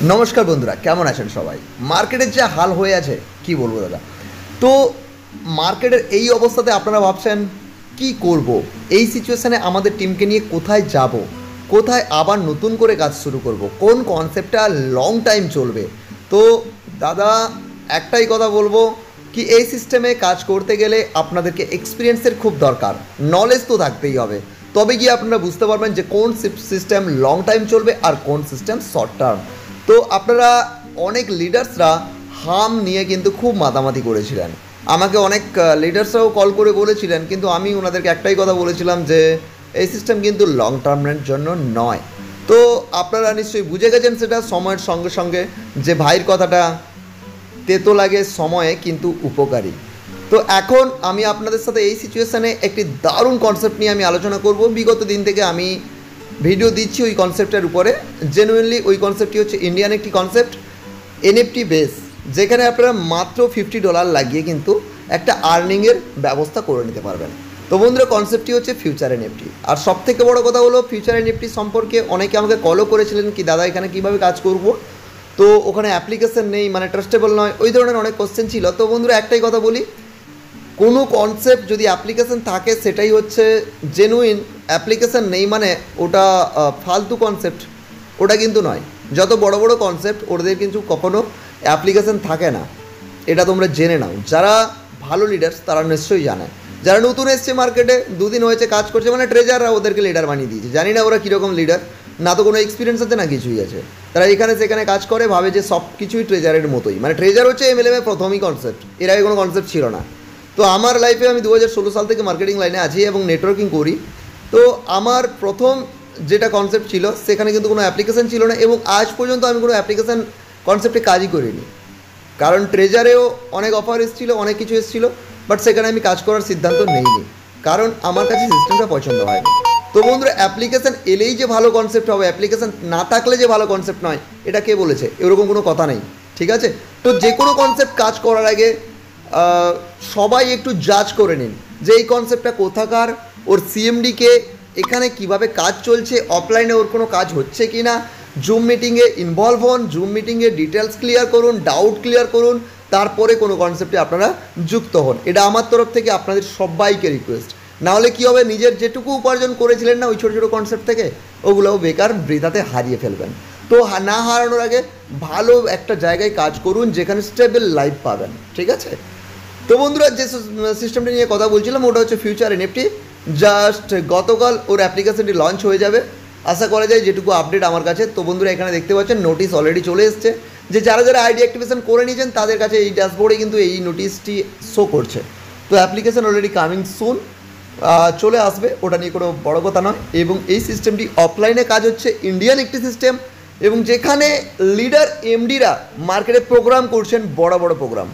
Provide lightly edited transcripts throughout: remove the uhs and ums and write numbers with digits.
নমস্কার বন্ধুরা, কেমন আছেন সবাই? মার্কেটের যা হাল হয়ে আছে কি বলবো দাদা। তো মার্কেটের এই অবস্থাতে আপনারা ভাবছেন কি করব, এই সিচুয়েশানে আমাদের টিমকে নিয়ে কোথায় যাব, কোথায় আবার নতুন করে কাজ শুরু করব, কোন কনসেপ্টটা লং টাইম চলবে। তো দাদা একটাই কথা বলবো কি, এই সিস্টেমে কাজ করতে গেলে আপনাদেরকে এক্সপিরিয়েন্সের খুব দরকার, নলেজ তো থাকতেই হবে। তবে গিয়ে আপনারা বুঝতে পারবেন যে কোন সিস্টেম লং টাইম চলবে আর কোন সিস্টেম শর্ট টার্ম। তো আপনারা অনেক লিডার্সরা হাম নিয়ে কিন্তু খুব মাতামাতি করেছিলেন, আমাকে অনেক লিডার্সরাও কল করে বলেছিলেন, কিন্তু আমি ওনাদেরকে একটাই কথা বলেছিলাম যে এই সিস্টেম কিন্তু লং টার্মের জন্য নয়। তো আপনারা নিশ্চয়ই বুঝে গেছেন সেটা সময়ের সঙ্গে সঙ্গে, যে ভাইয়ের কথাটা তেতো লাগে সময়ে কিন্তু উপকারী। তো এখন আমি আপনাদের সাথে এই সিচুয়েশানে একটি দারুণ কনসেপ্ট নিয়ে আমি আলোচনা করব। বিগত দিন থেকে আমি ভিডিও দিচ্ছি ওই কনসেপ্টের উপরে। জেনুইনলি ওই কনসেপ্টটি হচ্ছে ইন্ডিয়ান একটি কনসেপ্ট, এনএফটি বেস, যেখানে আপনারা মাত্র $50 লাগিয়ে কিন্তু একটা আর্নিংয়ের ব্যবস্থা করে নিতে পারবেন। তো বন্ধুরা, কনসেপ্টটি হচ্ছে ফিউচার এনএফটি। আর সবথেকে বড় কথা হলো, ফিউচার এনএফটি সম্পর্কে অনেকে আমাকে কলও করেছিলেন কি দাদা এখানে কীভাবে কাজ করব, তো ওখানে অ্যাপ্লিকেশন নেই, মানে ট্রাস্টেবল নয়, ওই ধরনের অনেক কোশ্চেন ছিল। তো বন্ধুরা একটাই কথা বলি, কোনো কনসেপ্ট যদি অ্যাপ্লিকেশন থাকে সেটাই হচ্ছে জেনুইন, অ্যাপ্লিকেশন নেই মানে ওটা ফালতু কনসেপ্ট, ওটা কিন্তু নয়। যত বড় বড় কনসেপ্ট ওদের কিন্তু কখনো অ্যাপ্লিকেশন থাকে না, এটা তোমরা জেনে নাও। যারা ভালো লিডার্স তারা নিশ্চয়ই জানে, যারা নতুন এসছে মার্কেটে দুদিন হয়েছে কাজ করছে, মানে ট্রেজাররা ওদেরকে লিডার বানিয়ে দিয়েছে। জানি না ওরা কীরকম লিডার, না তো কোনো এক্সপিরিয়েন্স আছে না কিছুই আছে। তারা এখানে সেখানে কাজ করে, ভাবে যে সব কিছুই ট্রেজারের মতোই, মানে ট্রেজার হচ্ছে এমএলএমের প্রথমই কনসেপ্ট, এর আগে কোনো কনসেপ্ট ছিল না। তো আমার লাইফে আমি 2016 সাল থেকে মার্কেটিং লাইনে আছি এবং নেটওয়ার্কিং করি। তো আমার প্রথম যেটা কনসেপ্ট ছিল সেখানে কিন্তু কোনো অ্যাপ্লিকেশান ছিল না, এবং আজ পর্যন্ত আমি কোনো অ্যাপ্লিকেশান কনসেপ্টে কাজই করিনি। কারণ ট্রেজারেও অনেক অফার এসেছিলো, অনেক কিছু এসেছিলো, বাট সেখানে আমি কাজ করার সিদ্ধান্ত নেইনি, কারণ আমার কাছে সিস্টেমটা পছন্দ হয়নি। তো বন্ধুরা, অ্যাপ্লিকেশান এলেই যে ভালো কনসেপ্ট হবে, অ্যাপ্লিকেশান না থাকলে যে ভালো কনসেপ্ট নয়, এটা কে বলেছে? এরকম কোনো কথা নেই, ঠিক আছে? তো যে কোনো কনসেপ্ট কাজ করার আগে সবাই একটু জাজ করে নিন যে এই কনসেপ্টটা কোথাকার, ওর সিএমডিকে, এখানে কিভাবে কাজ চলছে, অফলাইনে ওর কোনো কাজ হচ্ছে কি না, জুম মিটিংয়ে ইনভলভ হন, জুম মিটিংয়ে ডিটেলস ক্লিয়ার করুন, ডাউট ক্লিয়ার করুন, তারপরে কোনো কনসেপ্টে আপনারা যুক্ত হন। এটা আমার তরফ থেকে আপনাদের সবাইকে রিকোয়েস্ট। নাহলে কী হবে, নিজের যেটুকু উপার্জন করেছিলেন না ওই ছোটো ছোটো কনসেপ্ট থেকে, ওগুলোও বেকার বৃথাতে হারিয়ে ফেলবেন। তো না হারানোর আগে ভালো একটা জায়গায় কাজ করুন যেখানে স্টেবল লাইফ পাবেন, ঠিক আছে? তো বন্ধুরা, যে সিস্টেমটা নিয়ে কথা বলছিলাম ওটা হচ্ছে ফিউচার এনএফটি। জাস্ট গতকাল ওর অ্যাপ্লিকেশনটি লঞ্চ হয়ে যাবে, আশা করা যায়, যেটুকু আপডেট আমার কাছে। তো বন্ধুরা, এখানে দেখতে পাচ্ছেন নোটিশ অলরেডি চলে এসছে, যে যারা যারা আইডি অ্যাক্টিভেশন করে নিয়েছেন তাদের কাছে এই ড্যাশবোর্ডে কিন্তু এই নোটিশটি শো করছে। তো অ্যাপ্লিকেশন অলরেডি কামিং সুন, চলে আসবে, ওটা নিয়ে কোনো বড় কথা নয়। এবং এই সিস্টেমটি অফলাইনে কাজ হচ্ছে, ইন্ডিয়ান একটি সিস্টেম, এবং যেখানে লিডার এমডিরা মার্কেটে প্রোগ্রাম করছেন, বড় বড় প্রোগ্রাম,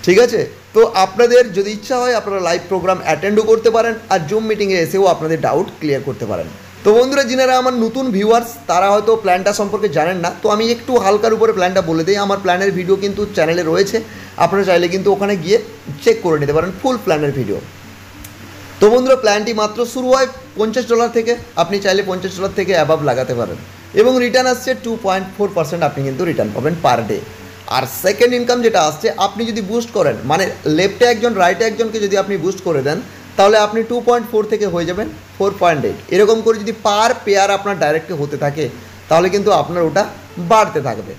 ঠিক আছে? তো আপনাদের যদি ইচ্ছা হয় আপনারা লাইভ প্রোগ্রাম অ্যাটেন্ডও করতে পারেন, আর জুম মিটিংয়ে এসেও আপনাদের ডাউট ক্লিয়ার করতে পারেন। তো বন্ধুরা, যিনারা আমার নতুন ভিউয়ার্স তারা হয়তো প্ল্যানটা সম্পর্কে জানেন না, তো আমি একটু হালকার উপরে প্ল্যানটা বলে দিই। আমার প্ল্যানের ভিডিও কিন্তু চ্যানেলে রয়েছে, আপনারা চাইলে কিন্তু ওখানে গিয়ে চেক করে নিতে পারেন ফুল প্ল্যানের ভিডিও। তো বন্ধুরা, প্ল্যানটি মাত্র শুরু হয় $50 থেকে, আপনি চাইলে $50 থেকে অ্যাবাভ লাগাতে পারেন, এবং রিটার্ন আসছে 2.4%, আপনি কিন্তু রিটার্ন পাবেন পার ডে। আর সেকেন্ড ইনকাম যেটা আসছে, আপনি যদি বুস্ট করেন, মানে লেফটে একজন রাইটে একজনকে যদি আপনি বুস্ট করে দেন, তাহলে আপনি 2.4 থেকে হয়ে যাবেন 4.8। এরকম করে যদি পার পেয়ার আপনার ডাইরেক্টে হতে থাকে তাহলে কিন্তু আপনার ওটা বাড়তে থাকবে,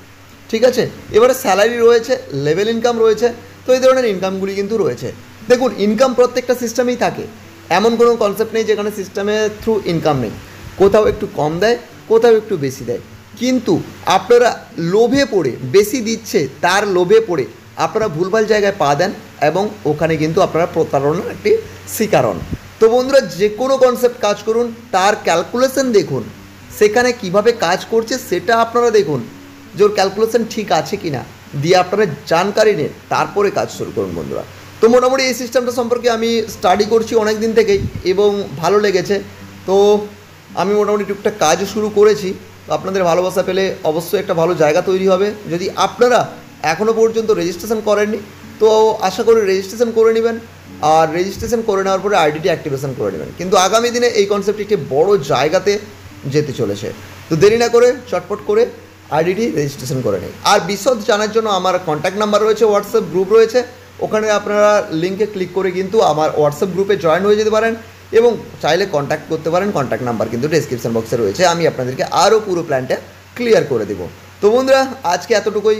ঠিক আছে? এবারে স্যালারি রয়েছে, লেভেল ইনকাম রয়েছে, তো এই ধরনের ইনকামগুলি কিন্তু রয়েছে। দেখুন, ইনকাম প্রত্যেকটা সিস্টেমেই থাকে, এমন কোনো কনসেপ্ট নেই যেখানে সিস্টেমের থ্রু ইনকাম নেই। কোথাও একটু কম দেয়, কোথাও একটু বেশি দেয়, কিন্তু আপনারা লোভে পড়ে, বেশি দিচ্ছে তার লোভে পড়ে আপনারা ভুলভাল জায়গায় পা দেন, এবং ওখানে কিন্তু আপনারা প্রতারণার একটি শিকার হন। তো বন্ধুরা, যে কোনো কনসেপ্ট কাজ করুন, তার ক্যালকুলেশন দেখুন, সেখানে কিভাবে কাজ করছে সেটা আপনারা দেখুন, যে ওর ক্যালকুলেশন ঠিক আছে কি না, দিয়ে আপনারা জানকারি নিন, তারপরে কাজ শুরু করুন বন্ধুরা। তো মোটামুটি এই সিস্টেমটা সম্পর্কে আমি স্টাডি করছি অনেক দিন থেকেই, এবং ভালো লেগেছে। তো আমি মোটামুটি টুকটাক কাজও শুরু করেছি। তো আপনাদের ভালোবাসা পেলে অবশ্যই একটা ভালো জায়গা তৈরি হবে। যদি আপনারা এখনও পর্যন্ত রেজিস্ট্রেশন করেননি, তো আশা করি রেজিস্ট্রেশন করে নেবেন, আর রেজিস্ট্রেশন করে নেওয়ার পরে আইডিটি অ্যাক্টিভেশন করে নেবেন। কিন্তু আগামী দিনে এই কনসেপ্টটি একটি বড় জায়গাতে যেতে চলেছে। তো দেরি না করে চটপট করে আইডিটি রেজিস্ট্রেশন করে নিই। আর বিশদ জানার জন্য আমার কন্ট্যাক্ট নাম্বার রয়েছে, হোয়াটসঅ্যাপ গ্রুপ রয়েছে, ওখানে আপনারা লিঙ্কে ক্লিক করে কিন্তু আমার হোয়াটসঅ্যাপ গ্রুপে জয়েন হয়ে যেতে পারেন এবং চাইলে কন্ট্যাক্ট করতে পারেন। কন্ট্যাক্ট নাম্বার কিন্তু ডেসক্রিপশন বক্সে রয়েছে, আমি আপনাদেরকে আরও পুরো প্ল্যানটা ক্লিয়ার করে দেবো। তো বন্ধুরা, আজকে এতটুকুই।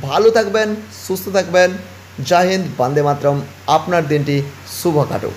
ভালো থাকবেন, সুস্থ থাকবেন। জয় হিন্দ, বন্দে মাতরম। আপনার দিনটি শুভ কাটুক।